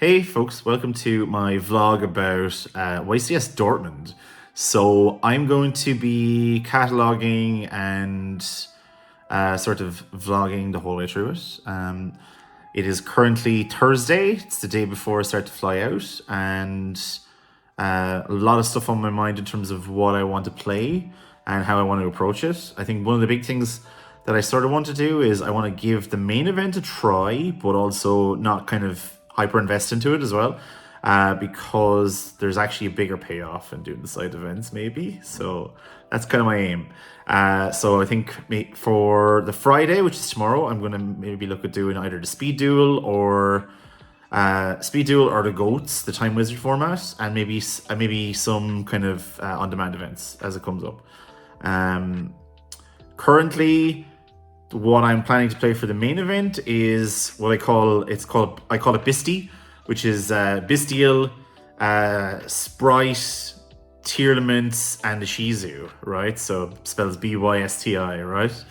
Hey folks, welcome to my vlog about YCS Dortmund. So I'm going to be cataloging and sort of vlogging the whole way through it. It is currently Thursday, it's the day before I start to fly out, and a lot of stuff on my mind in terms of what I want to play and how I want to approach it. I think one of the big things that I sort of want to do is I want to give the main event a try, but also not kind of hyper invest into it as well, because there's actually a bigger payoff in doing the side events maybe. So that's kind of my aim. So I think for the Friday, which is tomorrow, I'm going to maybe look at doing either the speed duel or the goats, the time wizard format, and maybe some kind of on-demand events as it comes up. Currently, what I'm planning to play for the main event is what I call it Bisty, which is Bystial, Sprite, Tearlaments, and the Shizu, right? So spells B-Y-S-T-I, right?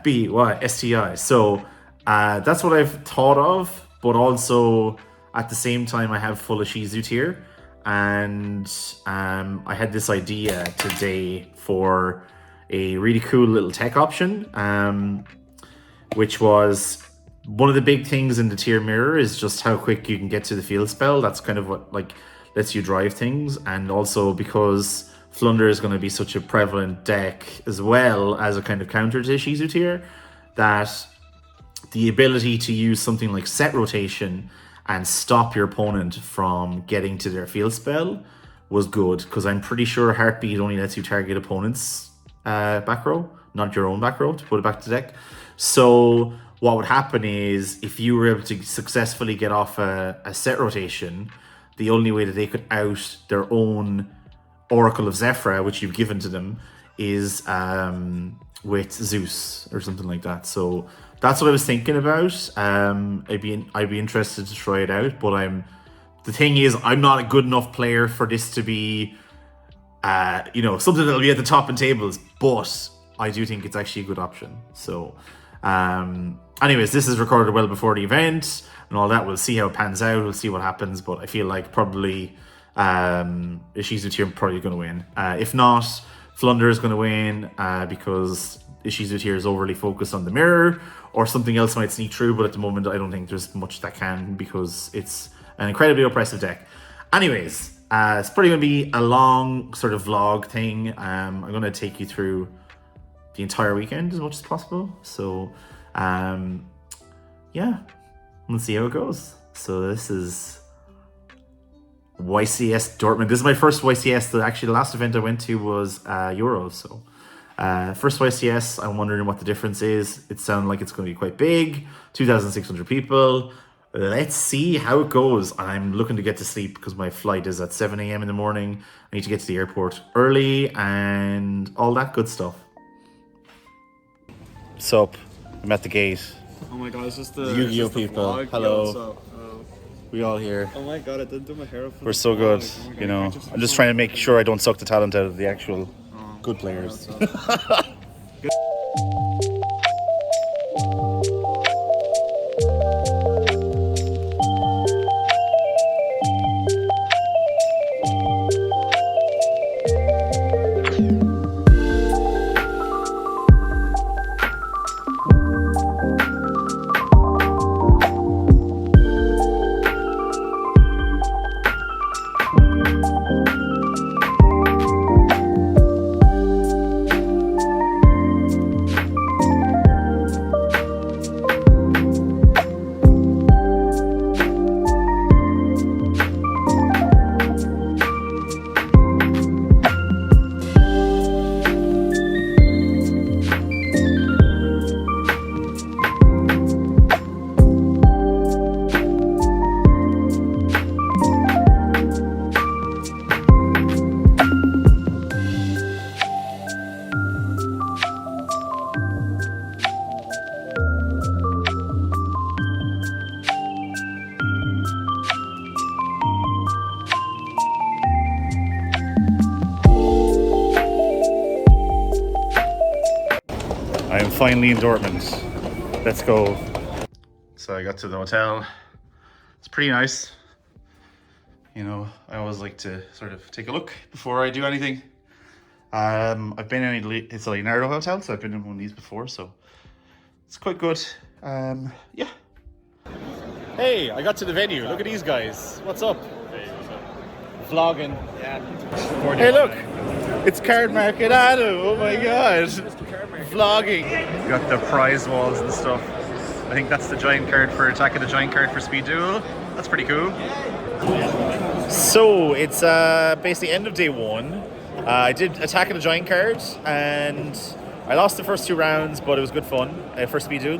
B-Y-S-T-I. So that's what I've thought of, but also at the same time I have full of Shizu tier, and I had this idea today for a really cool little tech option, which was one of the big things in the tier mirror is just how quick you can get to the field spell. That's kind of what lets you drive things, and also because Flunder is going to be such a prevalent deck as well as a kind of counter to Shizu tier, that the ability to use something like set rotation and stop your opponent from getting to their field spell was good, because I'm pretty sure Heartbeat only lets you target opponents back row, not your own back row, to put it back to deck. So what would happen is if you were able to successfully get off a set rotation, the only way that they could out their own Oracle of Zephyra, which you've given to them, is with Zeus or something like that. So that's what I was thinking about. I'd be interested to try it out, but the thing is, I'm not a good enough player for this to be something that'll be at the top in tables, but I do think it's actually a good option. So anyways, this is recorded well before the event and all that. We'll see how it pans out, we'll see what happens, but I feel like probably Ishizu tier probably going to win. If not, Flunder is going to win because Ishizu tier is overly focused on the mirror, or something else might sneak through, but at the moment I don't think there's much that can, because it's an incredibly oppressive deck. Anyways, it's probably going to be a long sort of vlog thing. I'm going to take you through the entire weekend as much as possible. So, yeah, let's see how it goes. So this is YCS Dortmund. This is my first YCS. Actually, the last event I went to was Euro. So, first YCS, I'm wondering what the difference is. It sounds like it's going to be quite big, 2,600 people. Let's see how it goes. I'm looking to get to sleep because my flight is at 7 a.m. in the morning. I need to get to the airport early and all that good stuff. Sup? I'm at the gate. Oh my god, it's just the Yu-Gi-Oh people. Hello. We all here. Oh my god, I didn't do my hair up. We're so good, you know. I'm just trying to make sure I don't suck the talent out of the actual good players. I am finally in Dortmund. Let's go. So I got to the hotel. It's pretty nice. You know, I always like to sort of take a look before I do anything. I've been in it's a Leonardo hotel, so I've been in one of these before, so it's quite good. Yeah. Hey, I got to the venue. Look at these guys. What's up? Vlogging. Yeah. Hey, look. It's Card Market Ado. Oh my god. Vlogging. Got the prize walls and stuff. I think that's the giant card for Attack of the Giant card for Speed Duel. That's pretty cool. So it's basically end of day one. I did Attack of the Giant card and I lost the first 2 rounds, but it was good fun for Speed Duel.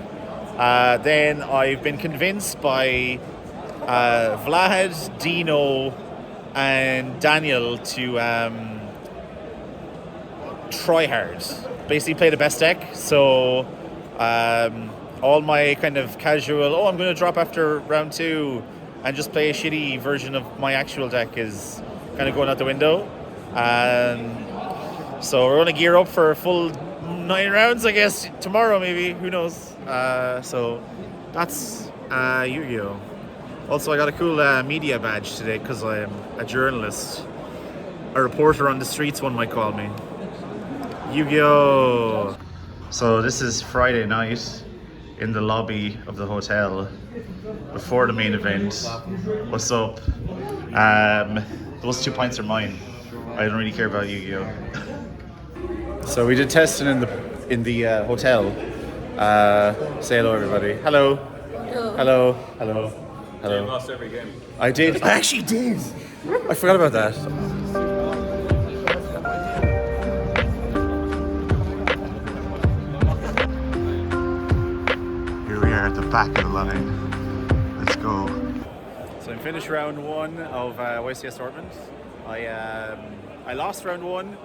Then I've been convinced by Vlad, Dino, and Daniel to try hard. Basically play the best deck. So all my kind of casual, I'm going to drop after round 2 and just play a shitty version of my actual deck is kind of going out the window. So we're going to gear up for a full 9 rounds, I guess, tomorrow maybe. Who knows? So that's Yu-Gi-Oh! Also, I got a cool media badge today because I'm a journalist. A reporter on the streets, one might call me. Yu-Gi-Oh! So this is Friday night in the lobby of the hotel before the main event. What's up? Those 2 pints are mine. I don't really care about Yu-Gi-Oh! So we did testing in the hotel. Say hello, everybody. Hello. Hello. Hello. Hello. You lost every game. I did. I actually did. I forgot about that. Here we are at the back of the line. Let's go. So I finished round 1 of YCS Dortmund. I lost round 1.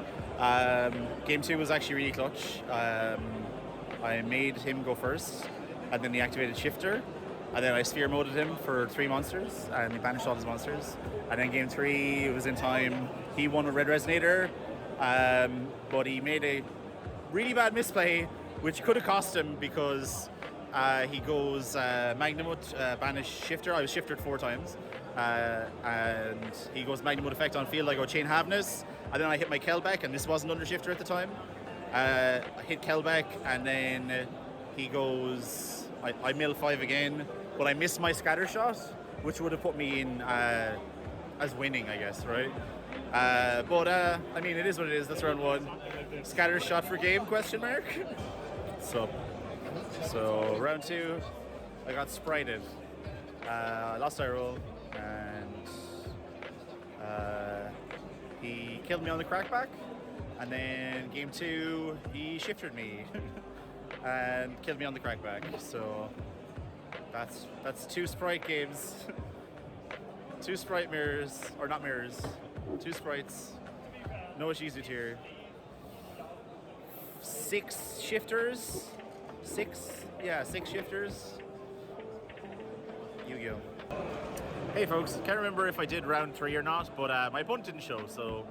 Game 2 was actually really clutch. I made him go first, and then he activated Shifter, and then I sphere moded him for 3 monsters, and he banished all his monsters. And then game 3 was in time. He won with Red Resonator, but he made a really bad misplay, which could have cost him because he goes Magnamut, banish Shifter. I was shifted 4 times, and he goes Magnamut effect on field. I go Chain Havness, and then I hit my Kelbeck, and this wasn't under Shifter at the time. I hit Kelbeck, and then he goes, I mill 5 again, but I missed my scatter shot, which would have put me in as winning, I guess, right? But I mean, it is what it is. That's round 1. Scatter shot for game, question mark? So round 2, I got sprited. I lost I roll, and he killed me on the crackback. And then game 2, he shifted me and killed me on the crackback. So that's 2 sprite games, 2 sprite mirrors, or not mirrors, 2 sprites, no Shizu tier, 6 shifters, 6 shifters. Yu-Gi-Oh! Hey folks, can't remember if I did round 3 or not, but my punt didn't show, so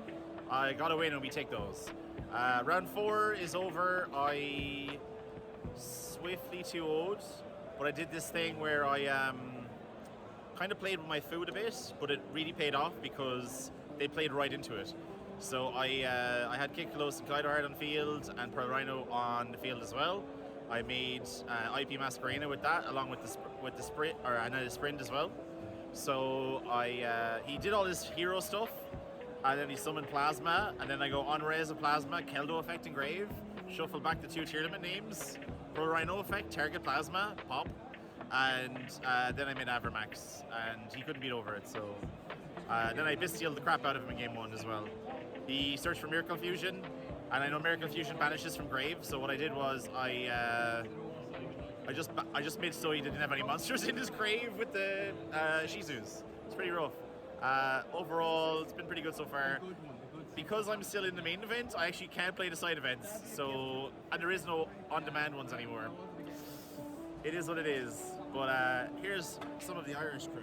I got a win and we take those. Round 4 is over. I swiftly 2-0'd, but I did this thing where I kind of played with my food a bit, but it really paid off because they played right into it. So I had Kick Close and Kaido Hard on field and Pearl Rhino on the field as well. I made IP Masquerena with that, along with the sprint, or a sprint as well. So he did all his hero stuff, and then he summoned Plasma, and then I go on-raise a Plasma, Keldo effect Engrave, shuffle back the 2 tier limit names, Pro Rhino effect, target Plasma, pop, and then I made Avermax, and he couldn't beat over it, so then I Bystialed the crap out of him in game 1 as well. He searched for Miracle Fusion, and I know Miracle Fusion banishes from Grave, so what I did was I just made so he didn't have any monsters in his grave with the Shizus. It's pretty rough. Overall, it's been pretty good so far. Because I'm still in the main event, I actually can't play the side events, and there is no on-demand ones anymore. It is what it is. But here's some of the Irish crew.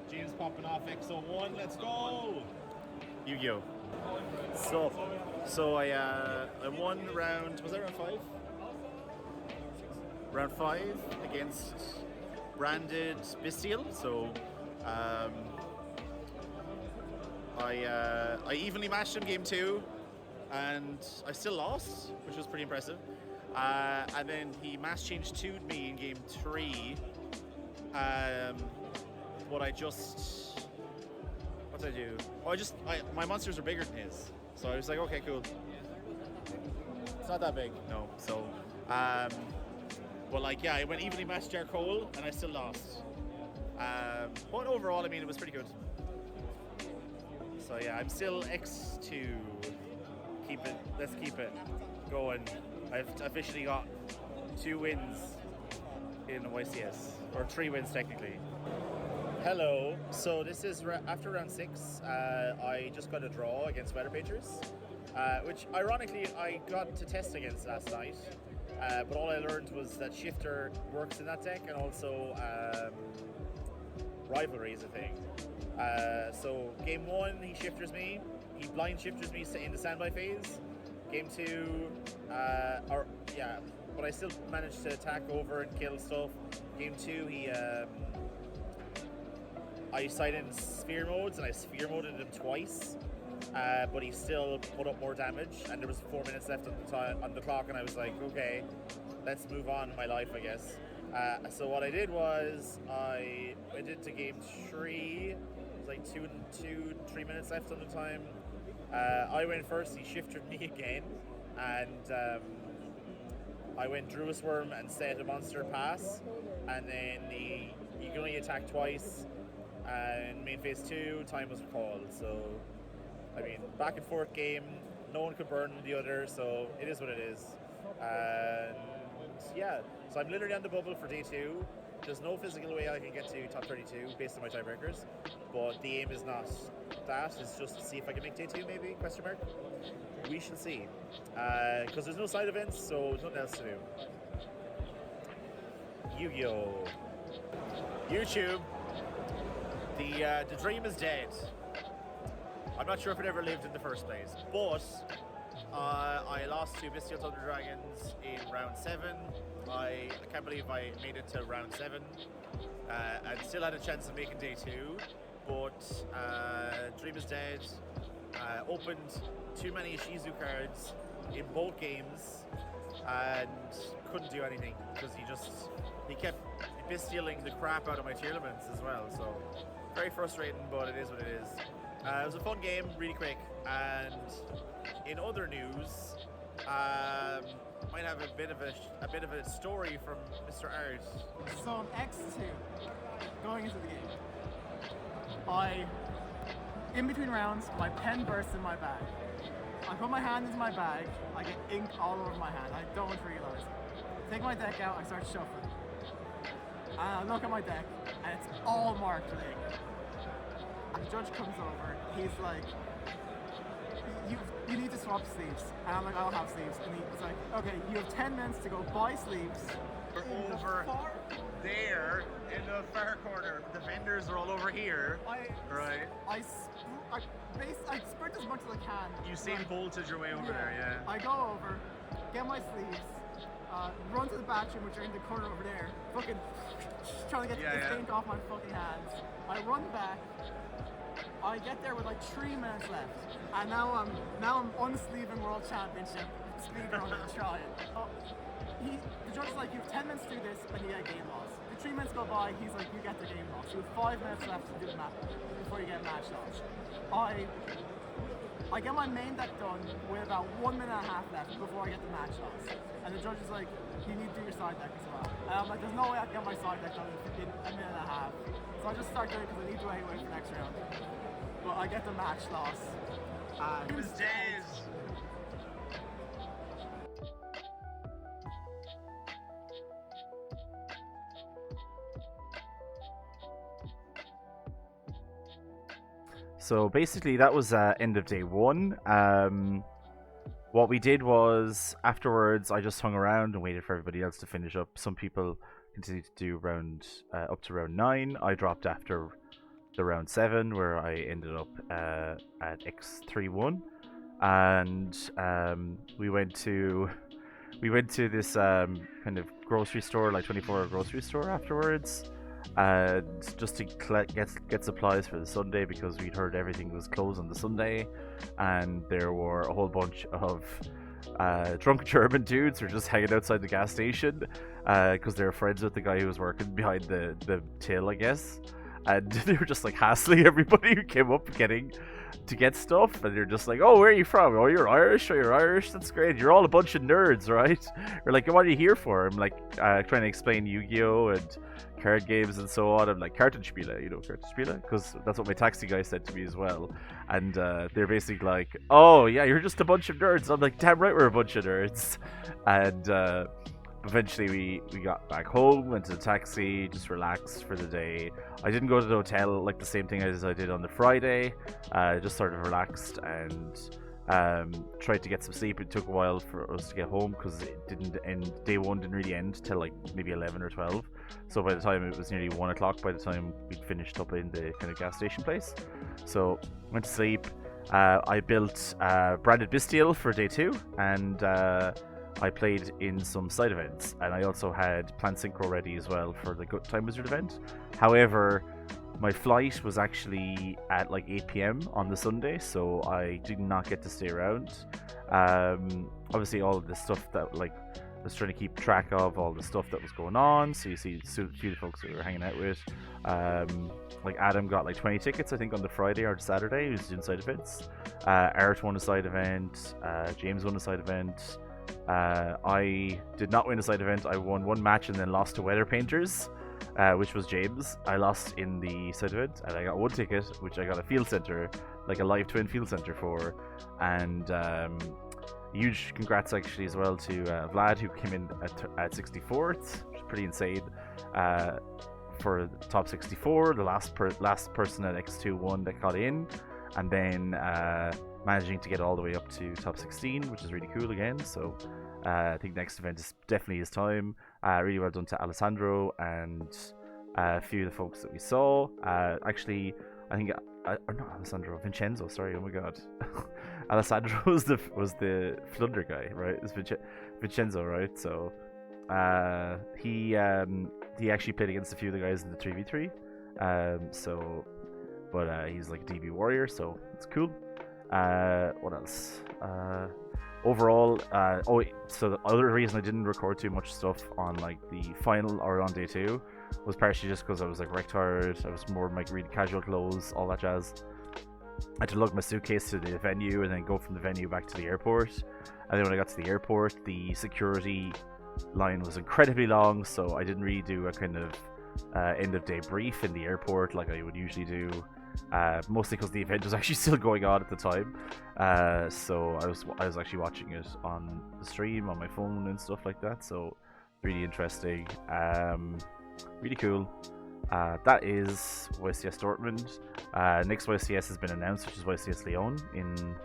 James popping off XO1, let's go! Yu-Gi-Oh! So I won round, was that round 5? Round 5 against branded Bystial, so I evenly matched him game 2, and I still lost, which was pretty impressive. And then he mass changed 2'd me in game 3. But I just, what did I do? Oh, my monsters are bigger than his, so I was like, okay, cool. It's not that big, no. So, but like, yeah, I went evenly matched Cole, and I still lost. But overall, I mean, it was pretty good. So yeah, I'm still X2. Let's keep it going. I've officially got 2 wins in YCS, or 3 wins technically. Hello. So this is after round 6. I just got a draw against Weather Painters, which ironically I got to test against last night. But all I learned was that Shifter works in that deck, and also Rivalry is a thing. So game 1, he shifters me. He blind shifters me in the standby phase. Game 2, but I still managed to attack over and kill stuff. Game 2, I sighted in sphere modes, and I sphere moded him twice. But he still put up more damage, and there was 4 minutes left on the clock, and I was like, okay, let's move on in my life, I guess. So what I did was I went into game 3. It was like 3 minutes left on the time. I went first. He shifted me again, and I went Druid's Worm and set a monster pass, and then you can only attack twice. And main phase 2, time was called. So I mean, back and forth game. No one could burn the other, so it is what it is. And yeah, so I'm literally on the bubble for day 2. There's no physical way I can get to top 32 based on my tiebreakers, but the aim is not that. It's just to see if I can make day 2, maybe? Question mark. We shall see. Because there's no side events, so there's nothing else to do. Yu-Gi-Oh! YouTube. The dream is dead. I'm not sure if it ever lived in the first place, but I lost to Bestial Thunder Dragons in round 7. I can't believe I made it to round 7 and still had a chance of making day 2, but Dream is dead. Opened too many Shizu cards in both games and couldn't do anything because he kept bestialing the crap out of my tier limits as well, so very frustrating, but it is what it is. It was a fun game, really quick, and in other news, might have a bit of a story from Mr. Art. So I'm X2 going into the game. In between rounds, my pen bursts in my bag. I put my hand into my bag, I get ink all over my hand, I don't realize. Take my deck out, I start shuffling. And I look at my deck, and it's all marked with ink. The judge comes over, he's like, you need to swap sleeves. And I'm like, I don't have sleeves. And he's like, okay, you have 10 minutes to go buy sleeves. We're over there in the far corner. The vendors are all over here. Right. I sprint as much as I can. You seem bolted your way over there, yeah. I go over, get my sleeves, run to the bathroom, which are in the corner over there, fucking trying to get the ink off my fucking hands. I run back. I get there with like 3 minutes left, and now I'm unsleeving World Championship sleeve run and try it. The judge is like, you have 10 minutes to do this, and you get a game loss. The 3 minutes go by, he's like, you get the game loss. You have 5 minutes left to do the match before you get match loss. I get my main deck done with about 1 minute and a half left before I get the match loss. And the judge is like, you need to do your side deck as well. And I'm like, there's no way I can get my side deck done in a minute and a half. So I just start doing it because I need to wait for next round. But I get the match loss. It was days. So basically, that was end of day 1. What we did was afterwards, I just hung around and waited for everybody else to finish up. Some people continued to do up to round 9. I dropped after the round 7, where I ended up at X31, and we went to this kind of grocery store, like 24-hour grocery store afterwards. and just to get supplies for the Sunday, because we'd heard everything was closed on the Sunday, and there were a whole bunch of drunk German dudes who were just hanging outside the gas station because they were friends with the guy who was working behind the till, I guess. And they were just like hassling everybody who came up to get stuff, and they're just like, "Oh, where are you from? Oh, you're Irish. Oh, you're Irish. That's great. You're all a bunch of nerds, right?" Or like, "What are you here for?" I'm like trying to explain Yu-Gi-Oh and card games and so on. I'm like, Kartenspiele, you know, Kartenspiele, because that's what my taxi guy said to me as well. And they're basically like, "Oh yeah, you're just a bunch of nerds." I'm like, "Damn right, we're a bunch of nerds." And eventually we got back home, went to the taxi, just relaxed for the day. I didn't go to the hotel like the same thing as I did on the Friday. Just sort of relaxed and tried to get some sleep. It took a while for us to get home because it didn't end. Day one didn't really end till like maybe 11 or 12. So by the time it was nearly 1 o'clock, by the time we'd finished up in the kind of gas station place. So went to sleep. I built branded Bestial for day 2, and I played in some side events, and I also had Plant Synchro ready as well for the Good Time Wizard event. However, my flight was actually at like 8 p.m. on the Sunday, so I did not get to stay around. Obviously, all of the stuff that like I was trying to keep track of, all the stuff that was going on. So you see a few of the folks that we were hanging out with. Like Adam got like 20 tickets, I think, on the Friday or the Saturday. He was doing side events. Art won a side event. James won a side event. I did not win a side event. I won one match and then lost to Weather Painters, which was James. I lost in the side event, and I got one ticket, which I got a field center, like a live twin field center for. And huge congrats actually as well to Vlad, who came in at 64th, which is pretty insane. For the top 64, the last person at X2 that got in, and then managing to get all the way up to top 16, which is really cool again. So I think next event is definitely his time. Really well done to Alessandro and a few of the folks that we saw. Actually, I think or not Alessandro, Vincenzo. Sorry, oh my god, Alessandro was the Flunder guy, right? It's Vincenzo, right? So he actually played against a few of the guys in the 3v3. But he's like a DB warrior, so it's cool. What else? Overall, so the other reason I didn't record too much stuff on like the final or on day 2 was partially just because I was like wrecked hard. I was more in like really casual clothes, all that jazz. I had to lug my suitcase to the venue and then go from the venue back to the airport. And then when I got to the airport, the security line was incredibly long, so I didn't really do a kind of end of day brief in the airport like I would usually do. Mostly because the event was actually still going on at the time, so I was actually watching it on the stream on my phone and stuff like that. So really interesting, really cool. That is YCS Dortmund. Next YCS has been announced, which is YCS Lyon in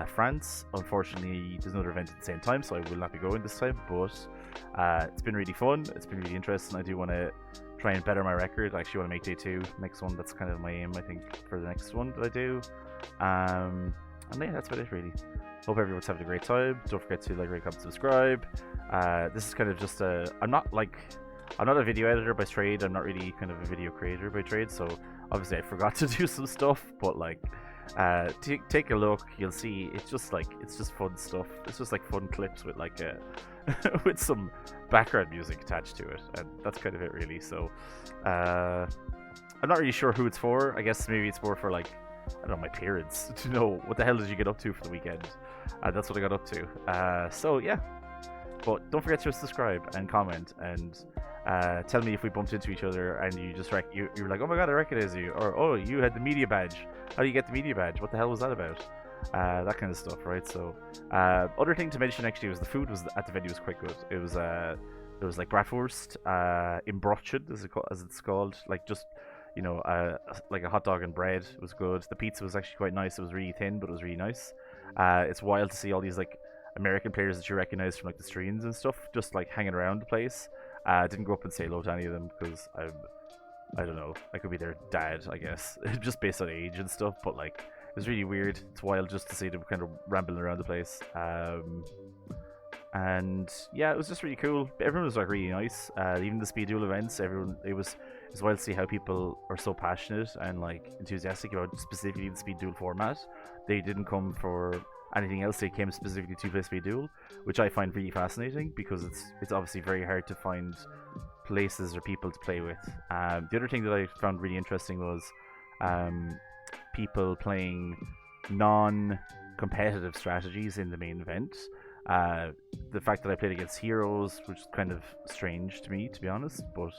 France. Unfortunately, there's another event at the same time, so I will not be going this time. But it's been really fun. It's been really interesting. I do want to try and better my record. I actually want to make day 2 next one. That's kind of my aim, I think, for the next one that I do. And yeah, that's about it really. Hope everyone's having a great time. Don't forget to like, rate, comment, subscribe. This is kind of just I'm not a video editor by trade. I'm not really kind of a video creator by trade, so obviously I forgot to do some stuff, but like take a look, you'll see it's just fun stuff. It's just like fun clips with like with some background music attached to it, and that's kind of it really. So I'm not really sure who it's for. I guess maybe it's more for like, I don't know, my parents to know what the hell did you get up to for the weekend. That's what I got up to. So yeah, but don't forget to subscribe and comment and tell me if we bumped into each other and you just you're like, oh my god, I recognize you, or oh, you had the media badge. How do you get the media badge? What the hell was that about? That kind of stuff, right? So other thing to mention actually was the food was at the venue was quite good. It was there was like bratwurst, imbrochen as it's called, like just, you know, like a hot dog and bread. It was good. The pizza was actually quite nice. It was really thin, but it was really nice. It's wild to see all these like American players that you recognize from like the streams and stuff just like hanging around the place. I didn't go up and say hello to any of them because I don't know, I could be their dad, I guess, just based on age and stuff, but like it was really weird. It's wild just to see them kind of rambling around the place. And yeah, it was just really cool. Everyone was like really nice. Even the speed duel events, it it's wild to see how people are so passionate and like enthusiastic about specifically the speed duel format. They didn't come for anything else. They came specifically to play speed duel, which I find really fascinating because it's obviously very hard to find places or people to play with. The other thing that I found really interesting was people playing non-competitive strategies in the main event. The fact that I played against heroes, which is kind of strange to me, to be honest, but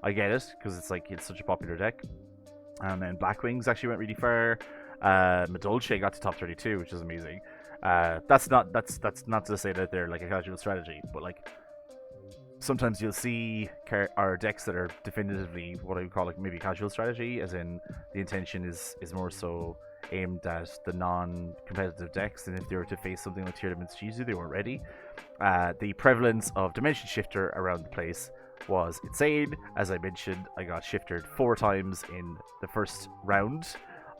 I get it because it's such a popular deck. And then Black Wings actually went really far. Madolche got to top 32, which is amazing. That's not to say that they're like a casual strategy, but like sometimes you'll see our decks that are definitively what I would call like maybe casual strategy, as in the intention is more so aimed at the non-competitive decks, and if they were to face something like Tearlament's Shizu, they weren't ready. The prevalence of Dimension Shifter around the place was insane. As I mentioned, I got shifted 4 times in the first round.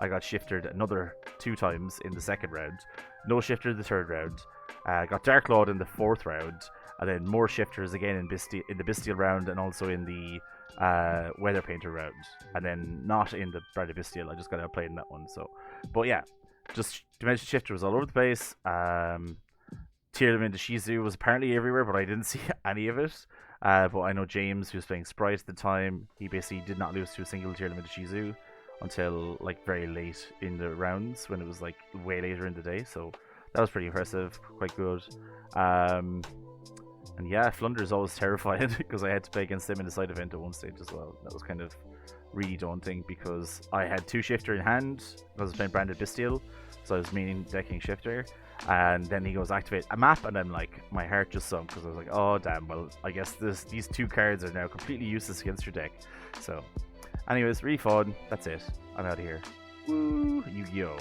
I got shifted another 2 times in the second round. No shifter in the third round. Got Dark Lord in the 4th round, and then more shifters again in the Bestial round, and also in the Weather Painter round, and then not in the Bride Bestial. I just got outplayed in that one. So, but yeah, just Dimension Shifter was all over the place. Tearlament Shizu was apparently everywhere, but I didn't see any of it. But I know James, who was playing Sprite at the time, he basically did not lose to a single Tearlament Shizu until like very late in the rounds, when it was like way later in the day. So that was pretty impressive, quite good. And yeah, Flunder is always terrifying because I had to play against him in the side event at one stage as well. That was kind of really daunting because I had 2 shifter in hand. I was playing Branded Bestial, so I was meaning decking shifter. And then he goes activate a map, and then like my heart just sunk because I was like, oh damn, well I guess these 2 cards are now completely useless against your deck. So anyways, really fun. That's it. I'm out of here. Woo! Yu-Gi-Oh!